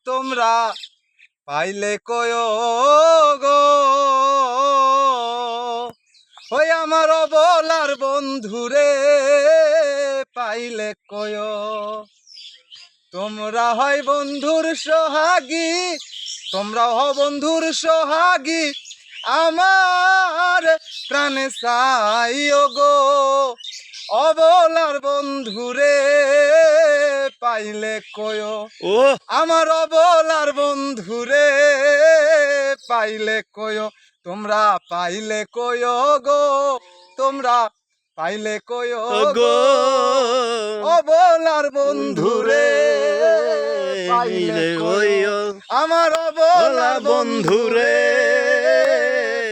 তোমরা পাইলে কয় গো, ওই আমার অবলার বন্ধুরে পাইলে কয়। তোমরা হয় বন্ধুর সোহাগী, তোমরা হ বন্ধুর সোহাগী, আমার প্রাণে চাইও গো, অবলার বন্ধুরে পাইলে কয়। ও আমার অবলার বন্ধুরে পাইলে কয়। তোমরা পাইলে কয় গো, তোমরা পাইলে কয় গো গো, অবলার বন্ধুরে পাইলে কয়। আমার অবলার বন্ধুরে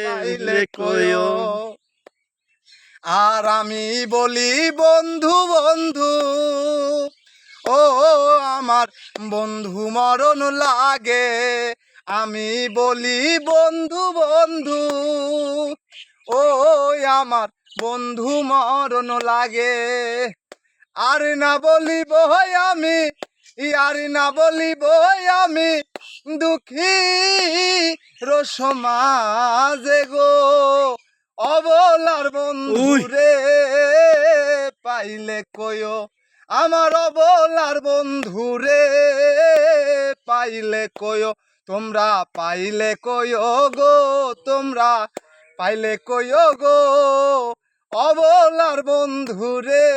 পাইলে কয়। আর আমি বলি বন্ধু বন্ধু, ও আমার বন্ধু মরণ লাগে। আমি বলি বন্ধু বন্ধু, ও আমার বন্ধু মরণ লাগে। আর না বলিব আমি, আর না বলিব আমি, দুঃখী সমাজে গো, অবলার বন্ধুরে পাইলে কয়। আমার অবলার বন্ধুরে পাইলে কয়। তোমরা পাইলে কয় গো, তোমরা পাইলে কয় গো, অবলার বন্ধুরে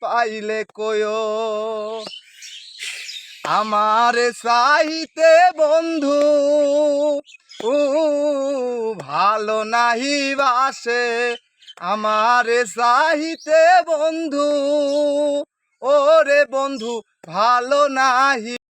পাইলে কয়। আমার চাইতে বন্ধু ভালো নাহি বাসে, আমার চাইতে বন্ধু, ওরে বন্ধু ভালো নাহি